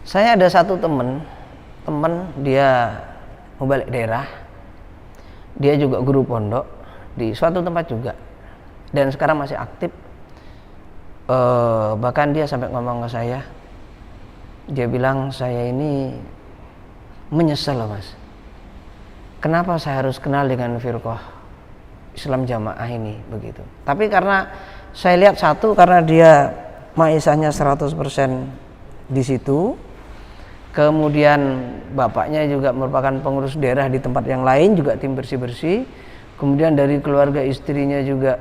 Saya ada satu teman dia mau balik daerah, dia juga guru pondok di suatu tempat juga, dan sekarang masih aktif. Bahkan dia sampai ngomong ke saya, dia bilang, saya ini menyesal loh mas, kenapa saya harus kenal dengan firqah Islam Jamaah ini begitu. Tapi karena saya lihat, satu, karena dia maisahnya 100% di situ, kemudian bapaknya juga merupakan pengurus daerah di tempat yang lain juga, tim bersih-bersih. Kemudian dari keluarga istrinya juga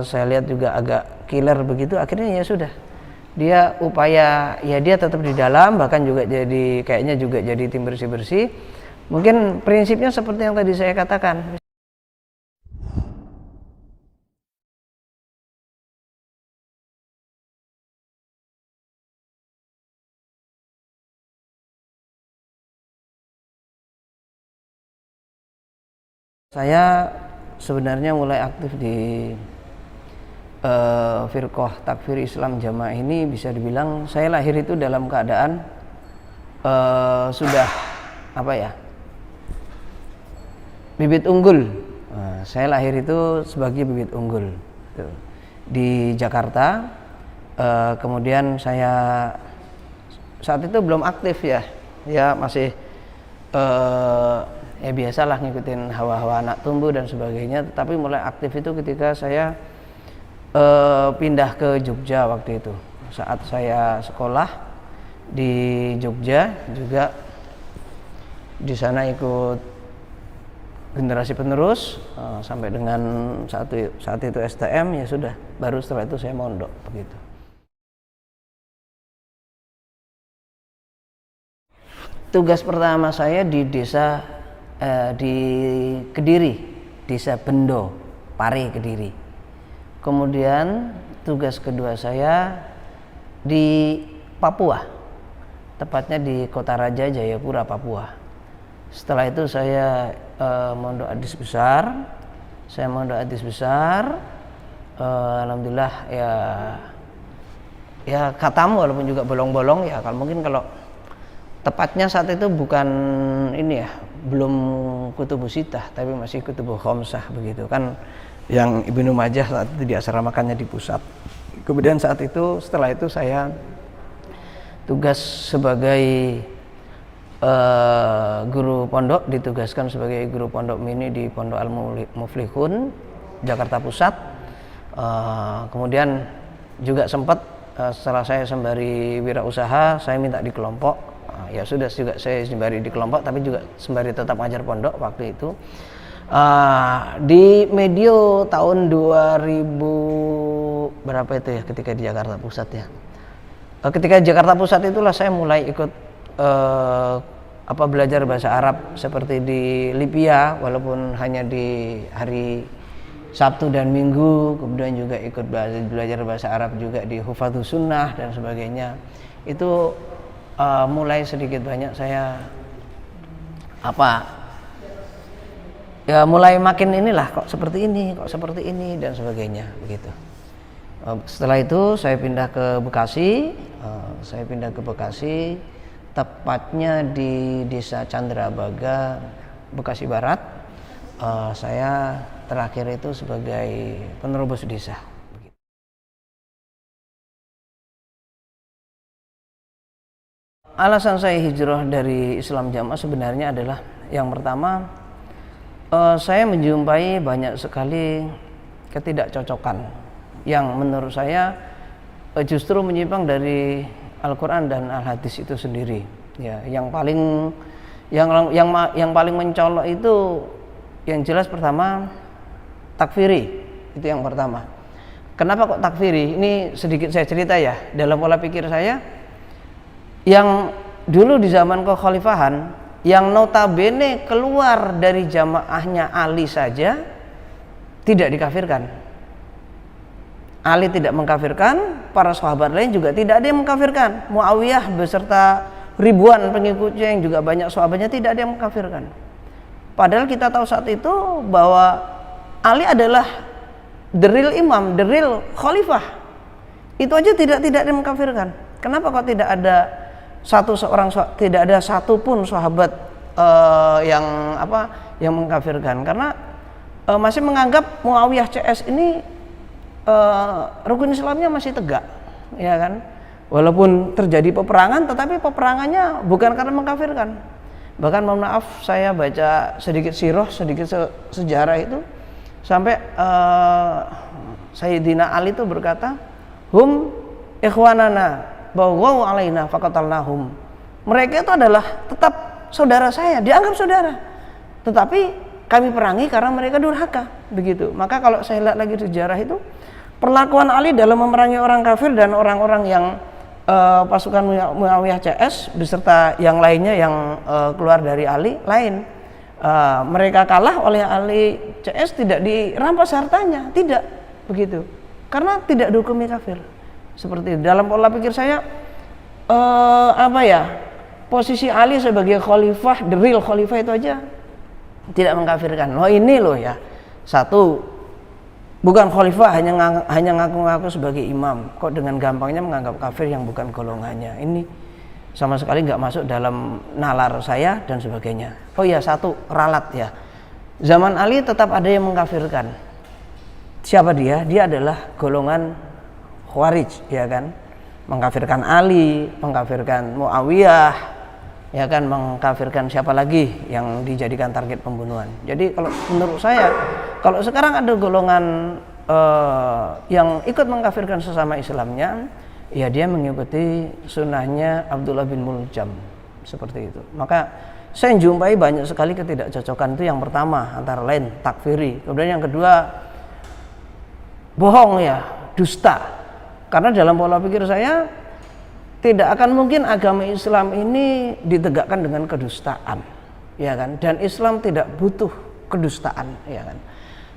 saya lihat juga agak killer begitu. Akhirnya ya sudah, dia upaya, ya dia tetap di dalam, bahkan juga jadi kayaknya juga jadi tim bersih-bersih. Mungkin prinsipnya seperti yang tadi saya katakan. Saya sebenarnya mulai aktif di firqah takfir Islam Jamaah ini, bisa dibilang saya lahir itu dalam keadaan sudah bibit unggul. Saya lahir itu sebagai bibit unggul di Jakarta. Kemudian saya saat itu belum aktif ya masih ya biasalah ngikutin hawa-hawa anak tumbuh dan sebagainya. Tapi mulai aktif itu ketika saya pindah ke Jogja waktu itu. Saat saya sekolah di Jogja juga, di sana ikut generasi penerus sampai dengan saat itu STM, ya sudah, baru setelah itu saya mondok begitu. Tugas pertama saya di desa di Kediri, desa Bendo, Pare, Kediri. Kemudian tugas kedua saya di Papua, tepatnya di Kota Raja, Jayapura, Papua. Setelah itu saya mondok hadis besar. Alhamdulillah ya khatam, walaupun juga bolong-bolong ya. Kalau tepatnya saat itu bukan ini ya, belum kutubus sitah, tapi masih kutubus khomsah begitu kan, yang Ibnu Majah saat itu diasramakannya di pusat. Kemudian setelah itu saya tugas sebagai guru pondok, ditugaskan sebagai guru pondok mini di Pondok Al Muflihun, Jakarta Pusat. Kemudian juga sempat setelah saya sembari wirausaha, saya minta di kelompok. Ya sudah juga saya sembari di kelompok, tapi juga sembari tetap ngajar pondok waktu itu. Di medio tahun 2000 berapa itu ya, ketika di Jakarta Pusat ya. Ketika di Jakarta Pusat itulah saya mulai ikut belajar bahasa Arab seperti di Libya, walaupun hanya di hari Sabtu dan Minggu. Kemudian juga ikut belajar bahasa Arab juga di Hufadhus Sunnah dan sebagainya. Itu mulai sedikit banyak saya mulai makin inilah, kok seperti ini dan sebagainya begitu. Setelah itu saya pindah ke Bekasi, tepatnya di Desa Candrabaga, Bekasi Barat. Saya terakhir itu sebagai penerobos desa. Alasan saya hijrah dari Islam Jamaah sebenarnya adalah, yang pertama, saya menjumpai banyak sekali ketidakcocokan yang menurut saya justru menyimpang dari Al-Quran dan Al-Hadis itu sendiri. Ya, yang paling mencolok itu, yang jelas pertama takfiri, itu yang pertama. Kenapa kok takfiri? Ini sedikit saya cerita ya, dalam pola pikir saya. Yang dulu di zaman kekhalifahan, yang notabene keluar dari jamaahnya Ali saja tidak dikafirkan. Ali tidak mengkafirkan, para sahabat lain juga tidak ada yang mengkafirkan. Muawiyah beserta ribuan pengikutnya yang juga banyak sahabatnya tidak ada yang mengkafirkan. Padahal kita tahu saat itu bahwa Ali adalah the real imam, the real khalifah. Itu aja tidak ada yang mengkafirkan. Kenapa kok tidak ada tidak ada satupun sahabat yang mengkafirkan, karena masih menganggap Muawiyah CS ini rukun Islamnya masih tegak, ya kan? Walaupun terjadi peperangan, tetapi peperangannya bukan karena mengkafirkan. Bahkan mohon maaf, saya baca sedikit sirah, sedikit sejarah itu sampai Sayyidina Ali itu berkata, hum ikhwanana baghaw alaina faqatalnahum. Mereka itu adalah tetap saudara saya, dianggap saudara, tetapi kami perangi karena mereka durhaka, begitu. Maka kalau saya lihat lagi sejarah itu, perlakuan Ali dalam memerangi orang kafir dan orang-orang yang pasukan Muawiyah CS beserta yang lainnya yang keluar dari Ali lain. Mereka kalah oleh Ali CS, tidak dirampas hartanya, tidak begitu, karena tidak dihukumi kafir. Seperti itu. Dalam pola pikir saya, posisi Ali sebagai khalifah, the real khalifah itu aja tidak mengkafirkan. Oh ini loh ya, satu, bukan khalifah hanya ngaku-ngaku sebagai imam, kok dengan gampangnya menganggap kafir yang bukan golongannya. Ini sama sekali nggak masuk dalam nalar saya dan sebagainya. Oh ya, satu, ralat ya. Zaman Ali tetap ada yang mengkafirkan. Siapa dia? Dia adalah golongan Khawarij, ya kan? Mengkafirkan Ali, mengkafirkan Muawiyah, ya kan? Mengkafirkan siapa lagi yang dijadikan target pembunuhan. Jadi kalau menurut saya, kalau sekarang ada golongan yang ikut mengkafirkan sesama Islamnya, ya dia mengikuti sunnahnya Abdullah bin Muljam, seperti itu. Maka saya jumpai banyak sekali ketidakcocokan. Itu yang pertama, antara lain takfiri. Kemudian yang kedua, bohong ya, dusta. Karena dalam pola pikir saya, tidak akan mungkin agama Islam ini ditegakkan dengan kedustaan, ya kan? Dan Islam tidak butuh kedustaan, ya kan?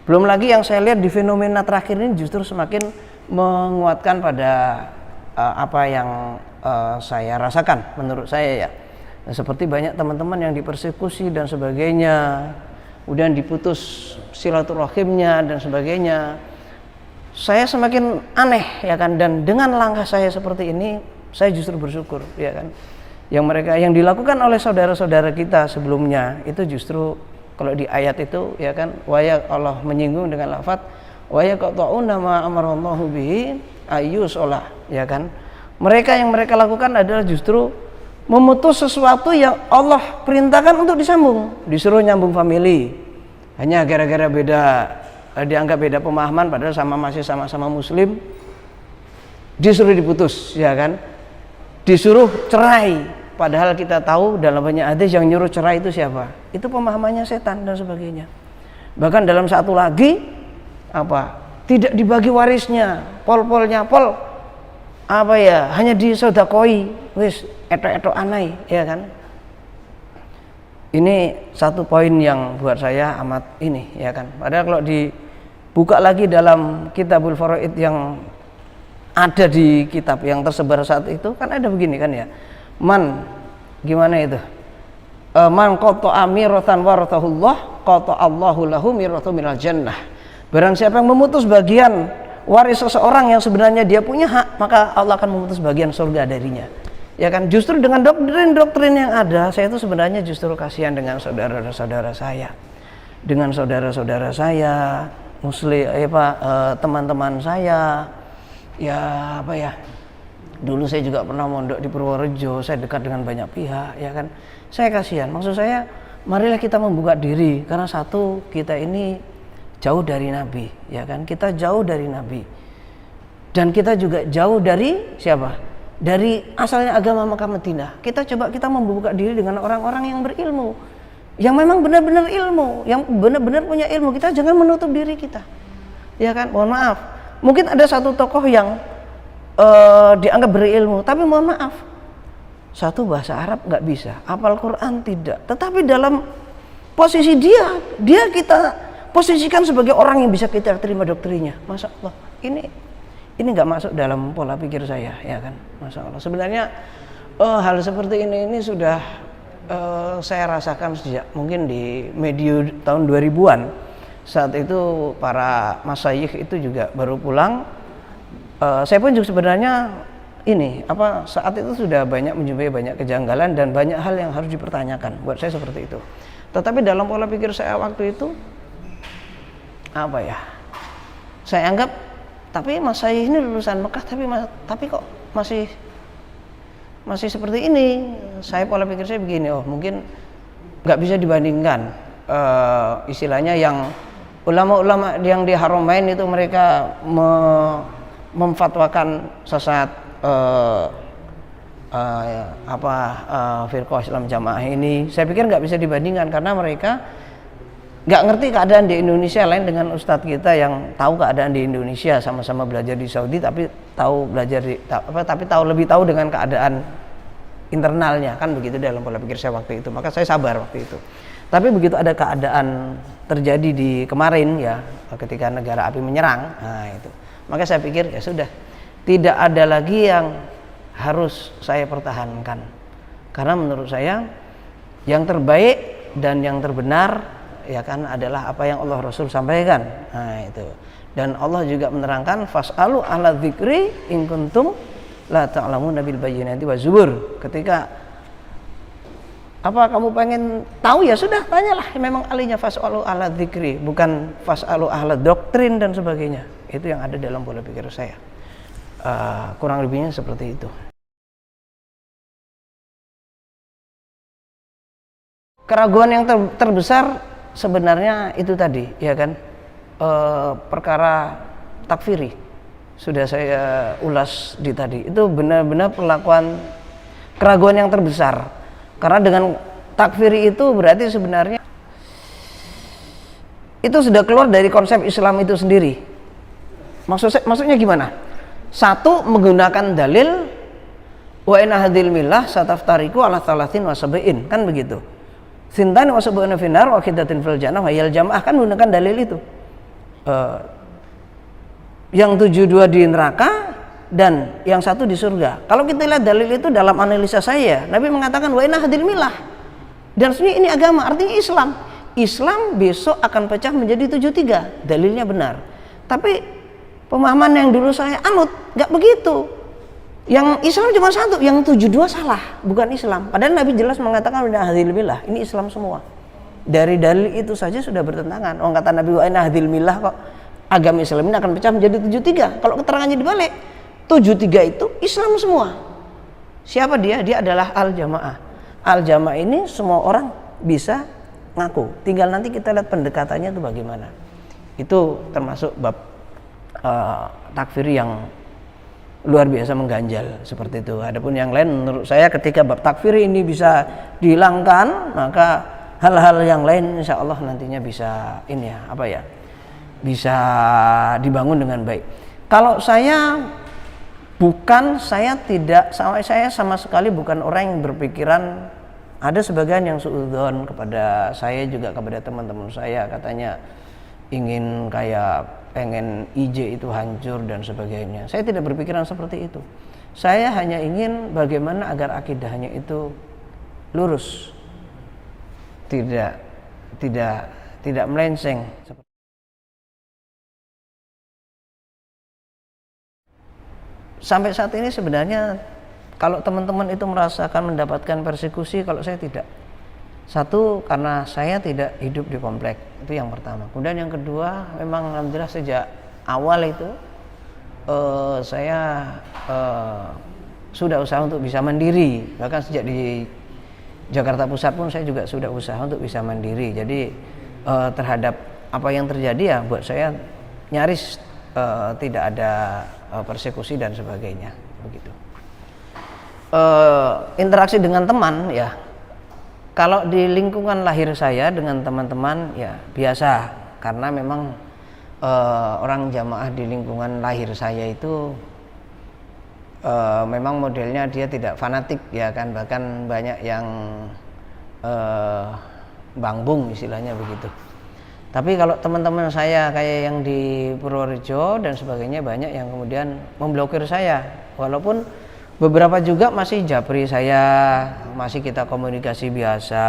Belum lagi yang saya lihat di fenomena terakhir ini justru semakin menguatkan pada apa yang saya rasakan, menurut saya ya. Seperti banyak teman-teman yang dipersekusi dan sebagainya, kemudian diputus silaturahimnya dan sebagainya. Saya semakin aneh, ya kan? Dan dengan langkah saya seperti ini, saya justru bersyukur, ya kan? Yang dilakukan oleh saudara-saudara kita sebelumnya itu justru, kalau di ayat itu, ya kan, Allah menyinggung dengan lafaz wa yaqta'una ma amarallahu bihi ayyusolah, ya kan? Mereka yang mereka lakukan adalah justru memutus sesuatu yang Allah perintahkan untuk disambung. Disuruh nyambung family, hanya gara-gara dianggap beda pemahaman, padahal masih sama-sama muslim, disuruh diputus, ya kan? Disuruh cerai, padahal kita tahu dalam banyak hadis yang nyuruh cerai itu siapa? Itu pemahamannya setan dan sebagainya. Bahkan dalam satu lagi, tidak dibagi warisnya, pol-polnya, hanya disodakoi, wis eto-eto anai, ya kan? Ini satu poin yang buat saya amat ini, ya kan? Padahal kalau dibuka lagi dalam Kitabul Faraid yang ada di kitab yang tersebar saat itu, kan ada begini kan ya. Gimana itu? Man qata'a miratan warathahullah qata'allahu lahu miratan minal jannah. Barang siapa yang memutus bagian waris seseorang yang sebenarnya dia punya hak, maka Allah akan memutus bagian surga darinya. Ya kan, justru dengan doktrin yang ada, saya itu sebenarnya justru kasihan dengan saudara-saudara saya, dengan saudara-saudara saya, teman-teman saya, dulu saya juga pernah mondok di Purworejo, saya dekat dengan banyak pihak, ya kan, saya kasihan. Maksud saya, marilah kita membuka diri, karena satu, kita ini jauh dari Nabi, ya kan, kita jauh dari Nabi, dan kita juga jauh dari siapa? Dari asalnya agama Makkah Madinah. Kita membuka diri dengan orang-orang yang berilmu, yang memang benar-benar ilmu, yang benar-benar punya ilmu. Kita jangan menutup diri kita, ya kan? Mohon maaf, mungkin ada satu tokoh yang dianggap berilmu, tapi mohon maaf, satu bahasa Arab nggak bisa, hafal Quran tidak, tetapi dalam posisi dia kita posisikan sebagai orang yang bisa kita terima doktrinnya. Masya Allah, ini nggak masuk dalam pola pikir saya, ya kan? Masya Allah. Sebenarnya hal seperti ini sudah saya rasakan sejak mungkin di medio tahun 2000-an. Saat itu para masyayikh itu juga baru pulang. Saya pun juga sebenarnya ini saat itu sudah banyak menjumpai banyak kejanggalan dan banyak hal yang harus dipertanyakan. Buat saya seperti itu. Tetapi dalam pola pikir saya waktu itu saya anggap, tapi Mas Syahih ini lulusan Mekah, tapi kok masih seperti ini. Saya pola pikir saya begini, mungkin nggak bisa dibandingkan. Istilahnya yang ulama-ulama yang di Haramain itu mereka memfatwakan sesat firqah Islam Jamaah ini, saya pikir nggak bisa dibandingkan karena mereka nggak ngerti keadaan di Indonesia, lain dengan ustadz kita yang tahu keadaan di Indonesia, sama-sama belajar di Saudi tapi lebih tahu dengan keadaan internalnya, kan begitu dalam pola pikir saya waktu itu. Maka saya sabar waktu itu. Tapi begitu ada keadaan terjadi di kemarin ya, ketika negara api menyerang, itu, maka saya pikir ya sudah, tidak ada lagi yang harus saya pertahankan, karena menurut saya yang terbaik dan yang terbenar ya kan adalah apa yang Allah Rasul sampaikan. Itu, dan Allah juga menerangkan fas'alu ahla dzikri in kuntum la ta'lamuna bil bayyinati wa zubur. Ketika kamu pengen tahu ya sudah tanyalah, memang ahlinya, fas'alu ahla dzikri, bukan fas'alu ahla doktrin dan sebagainya. Itu yang ada dalam pola pikir saya. Kurang lebihnya seperti itu. Keraguan yang terbesar sebenarnya itu tadi, ya kan, perkara takfiri. Sudah saya ulas di tadi. Itu benar-benar keraguan yang terbesar. Karena dengan takfiri itu berarti sebenarnya itu sudah keluar dari konsep Islam itu sendiri. Maksudnya gimana? Satu, menggunakan dalil wa inna hadhil millah sataftariku ala thalathin wa sab'in, kan begitu. Sintani wa sab'una finnar wa khidatin fil jannah wa yal jamaah, kan menggunakan dalil itu. Yang 72 di neraka dan yang satu di surga. Kalau kita lihat dalil itu dalam analisa saya, Nabi mengatakan wa inna hadhil millah, dan sebenarnya ini agama, artinya Islam. Islam besok akan pecah menjadi 73. Dalilnya benar. Tapi pemahaman yang dulu saya anut nggak begitu. Yang Islam cuma satu, yang 72 salah, bukan Islam. Padahal Nabi jelas mengatakan inna hadhil millah, ini Islam semua. Dari dalil itu saja sudah bertentangan. Orang kata Nabi wa inna hadhil millah, kok agama Islam ini akan pecah menjadi 73. Kalau keterangannya dibalik, 73 itu Islam semua. Siapa dia? Dia adalah al-jamaah. Al-jamaah ini semua orang bisa ngaku. Tinggal nanti kita lihat pendekatannya itu bagaimana. Itu termasuk bab takfir yang luar biasa mengganjal seperti itu. Adapun yang lain menurut saya ketika bab takfir ini bisa dihilangkan, maka hal-hal yang lain insya Allah nantinya bisa bisa dibangun dengan baik. Kalau saya sama sekali bukan orang yang berpikiran, ada sebagian yang suudzon kepada saya juga kepada teman-teman saya, katanya ingin pengen IJ itu hancur dan sebagainya. Saya tidak berpikiran seperti itu. Saya hanya ingin bagaimana agar akidahnya itu lurus, tidak melenceng. Sampai saat ini sebenarnya kalau teman-teman itu merasakan mendapatkan persekusi, kalau saya tidak. Satu, karena saya tidak hidup di komplek, itu yang pertama. Kemudian yang kedua, memang alhamdulillah sejak awal itu saya sudah usaha untuk bisa mandiri. Bahkan sejak di Jakarta Pusat pun saya juga sudah usaha untuk bisa mandiri. Jadi terhadap apa yang terjadi ya buat saya nyaris tidak ada persekusi dan sebagainya, begitu. Interaksi dengan teman ya, kalau di lingkungan lahir saya dengan teman-teman ya biasa, karena memang orang jamaah di lingkungan lahir saya itu memang modelnya dia tidak fanatik ya kan, bahkan banyak yang bangbung istilahnya begitu. Tapi kalau teman-teman saya kayak yang di Purworejo dan sebagainya, banyak yang kemudian memblokir saya, walaupun beberapa juga masih japri saya, masih kita komunikasi biasa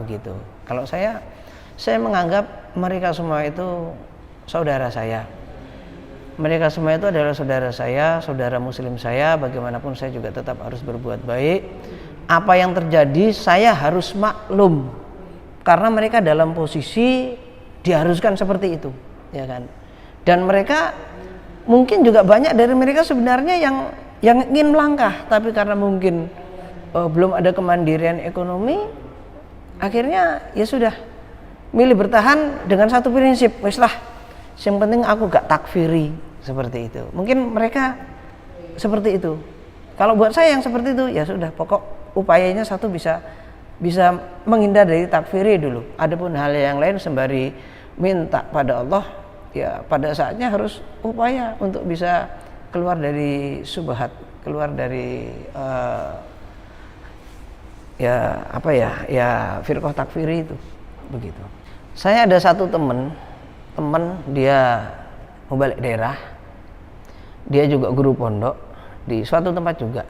begitu. Kalau saya menganggap mereka semua itu saudara saya. Mereka semua itu adalah saudara saya, saudara muslim saya. Bagaimanapun saya juga tetap harus berbuat baik. Apa yang terjadi saya harus maklum, karena mereka dalam posisi diharuskan seperti itu, ya kan. Dan mereka mungkin juga banyak dari mereka sebenarnya yang ingin melangkah, tapi karena mungkin belum ada kemandirian ekonomi, akhirnya ya sudah milih bertahan dengan satu prinsip, wis lah, yang penting aku gak takfiri, seperti itu. Mungkin mereka seperti itu. Kalau buat saya yang seperti itu, ya sudah, pokok upayanya satu bisa menghindar dari takfiri dulu. Adapun hal yang lain sembari minta pada Allah, ya pada saatnya harus upaya untuk bisa keluar dari subhat, keluar dari firqah takfiri itu, begitu. Saya ada satu teman dia mau balik daerah, dia juga guru pondok di suatu tempat juga,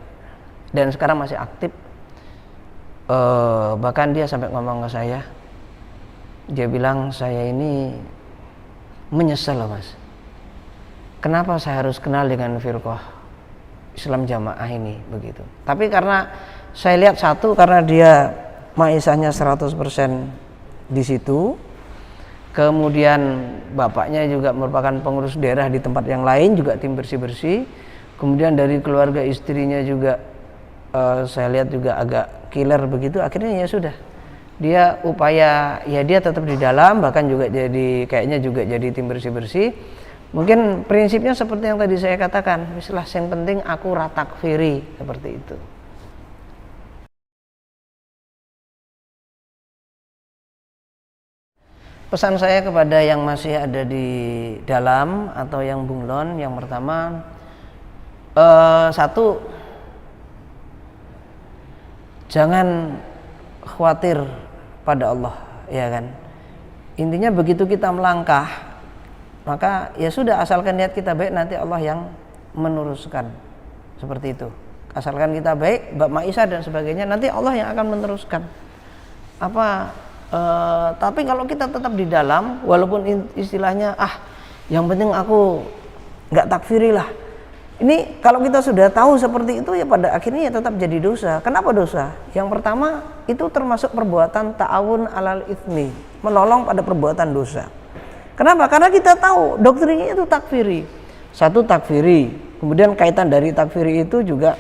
dan sekarang masih aktif. Bahkan dia sampai ngomong ke saya, dia bilang, saya ini menyesal loh mas, kenapa saya harus kenal dengan firqah Islam Jamaah ini, begitu. Tapi karena saya lihat satu, karena dia maisahnya 100% di situ, kemudian bapaknya juga merupakan pengurus daerah di tempat yang lain, juga tim bersih-bersih, kemudian dari keluarga istrinya juga saya lihat juga agak killer begitu. Akhirnya ya sudah, dia upaya, ya dia tetap di dalam, bahkan juga jadi kayaknya juga jadi tim bersih-bersih. Mungkin prinsipnya seperti yang tadi saya katakan, misalnya yang penting aku ratakfiri, seperti itu. Pesan saya kepada yang masih ada di dalam atau yang bunglon, yang pertama, satu, jangan khawatir pada Allah, ya kan. Intinya begitu kita melangkah, maka ya sudah, asalkan niat kita baik, nanti Allah yang meneruskan, seperti itu. Asalkan kita baik, bab maisha dan sebagainya, nanti Allah yang akan meneruskan. Tapi kalau kita tetap di dalam, walaupun istilahnya yang penting aku nggak takfiri lah. Ini kalau kita sudah tahu seperti itu, ya pada akhirnya ya tetap jadi dosa. Kenapa dosa? Yang pertama, itu termasuk perbuatan ta'awun alal itsmi, menolong pada perbuatan dosa. Kenapa? Karena kita tahu doktrinnya itu takfiri. Satu, takfiri. Kemudian kaitan dari takfiri itu juga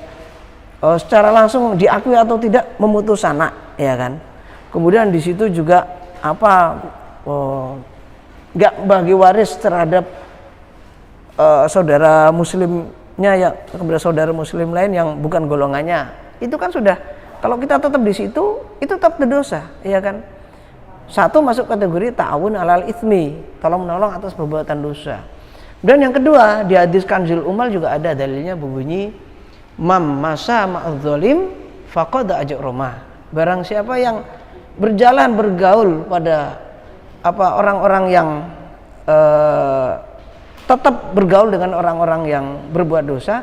secara langsung diakui atau tidak memutus anak, ya kan. Kemudian di situ juga nggak bagi waris terhadap saudara muslimnya, ya kepada saudara muslim lain yang bukan golongannya. Itu kan sudah, kalau kita tetap di situ, itu tetap berdosa, ya kan. Satu, masuk kategori ta'awun alal itsmi, tolong menolong atas perbuatan dosa. Dan yang kedua, di hadis Kanzul Umal juga ada dalilnya berbunyi, mam masa ma'adz-dzalim faqad ajrama. Barang siapa yang bergaul pada orang-orang yang tetap bergaul dengan orang-orang yang berbuat dosa,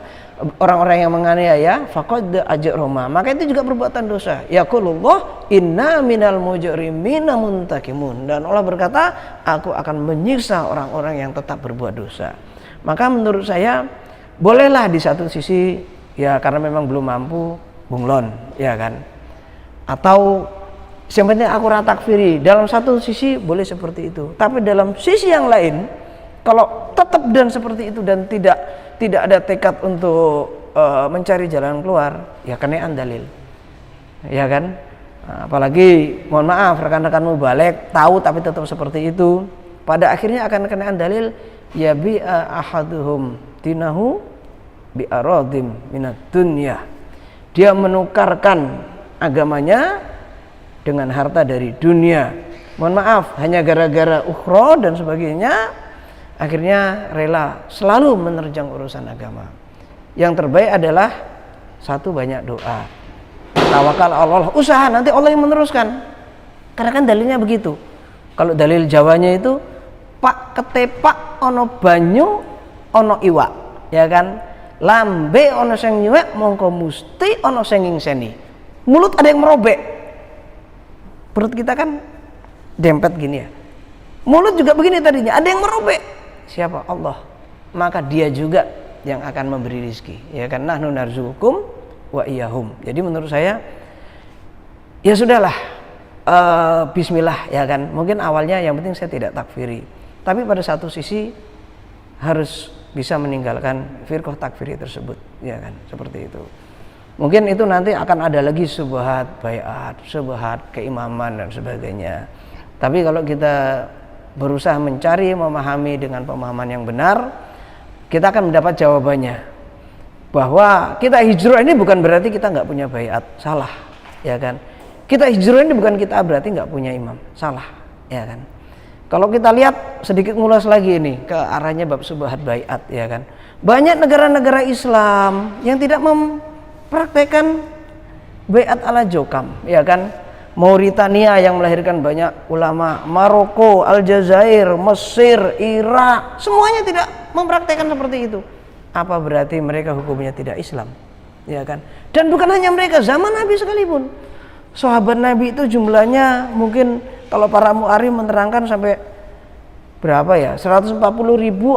orang-orang yang menganiaya, faqad ajrama, maka itu juga perbuatan dosa. Yaqulullah inna minal mujrimina muntakimun, dan Allah berkata, aku akan menyiksa orang-orang yang tetap berbuat dosa. Maka menurut saya bolehlah di satu sisi, ya karena memang belum mampu, bunglon, ya kan, atau yang penting aku ratakfiri. Dalam satu sisi boleh seperti itu, tapi dalam sisi yang lain, kalau tetap dan seperti itu dan tidak ada tekad untuk mencari jalan keluar, ya kenean dalil, ya kan. Apalagi mohon maaf, rekan-rekan mubalek tahu tapi tetap seperti itu, pada akhirnya akan kenean dalil, ya bi ahaduhum dinahu bi aradim minad dunya. Dia menukarkan agamanya dengan harta dari dunia. Mohon maaf, hanya gara-gara ukhra dan sebagainya, akhirnya rela selalu menerjang urusan agama. Yang terbaik adalah satu, banyak doa, tawakal Allah, usaha, nanti Allah yang meneruskan. Karena kan dalilnya begitu. Kalau dalil Jawanya itu, pak ketepak ono banyu ono iwak, ya kan. Lambe ono sing nyuwek, mongko musti ono sing ngingseni. Mulut ada yang merobek. Perut kita kan dempet gini ya. Mulut juga begini tadinya, ada yang merobek. Siapa? Allah. maka dia juga yang akan memberi rizki, ya kan, nahnu narzuqukum wa iyyahum. Jadi menurut saya ya sudahlah, bismillah, ya kan. Mungkin awalnya yang penting saya tidak takfiri, tapi pada satu sisi harus bisa meninggalkan firqah takfiri tersebut, ya kan, seperti itu. Mungkin itu nanti akan ada lagi syubhat baiat, syubhat keimaman dan sebagainya. Tapi kalau kita berusaha mencari, memahami dengan pemahaman yang benar, kita akan mendapat jawabannya. Bahwa kita hijrah ini bukan berarti kita nggak punya baiat, salah, ya kan. Kita hijrah ini bukan kita berarti nggak punya imam, salah, ya kan. Kalau kita lihat sedikit ngulas lagi ini ke arahnya bab syubhat baiat, ya kan. Banyak negara-negara Islam yang tidak mempraktekkan baiat ala jokam, ya kan. Mauritania yang melahirkan banyak ulama, Maroko, Aljazair, Mesir, Irak, semuanya tidak mempraktekkan seperti itu. Apa berarti mereka hukumnya tidak Islam? Ya kan? Dan bukan hanya mereka, zaman Nabi sekalipun. Sahabat Nabi itu jumlahnya mungkin kalau para mu'arrikh menerangkan sampai berapa ya? 140.000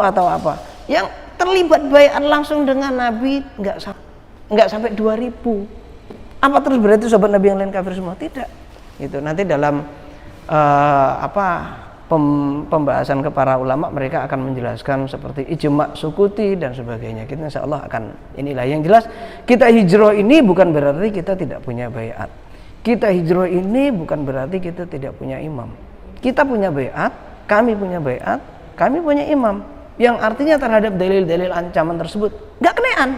atau apa. Yang terlibat baiat langsung dengan Nabi enggak sampai 2.000. Apa terus berarti sahabat Nabi yang lain kafir semua? Tidak. Itu nanti dalam pembahasan ke para ulama mereka akan menjelaskan seperti ijma' sukuti dan sebagainya. Kita insyaallah akan inilah yang jelas, kita hijrah ini bukan berarti kita tidak punya baiat. Kita hijrah ini bukan berarti kita tidak punya imam. Kita punya baiat, kami punya baiat, kami punya imam. Yang artinya terhadap dalil-dalil ancaman tersebut enggak kenean.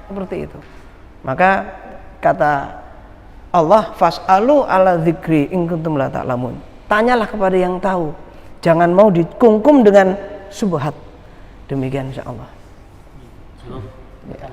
Seperti itu. Maka kata Allah, fas'alu ala dzikri in kuntum la ta'lamun. Tanyalah kepada yang tahu. Jangan mau dikungkum dengan subhat. Demikian insyaallah. Ya.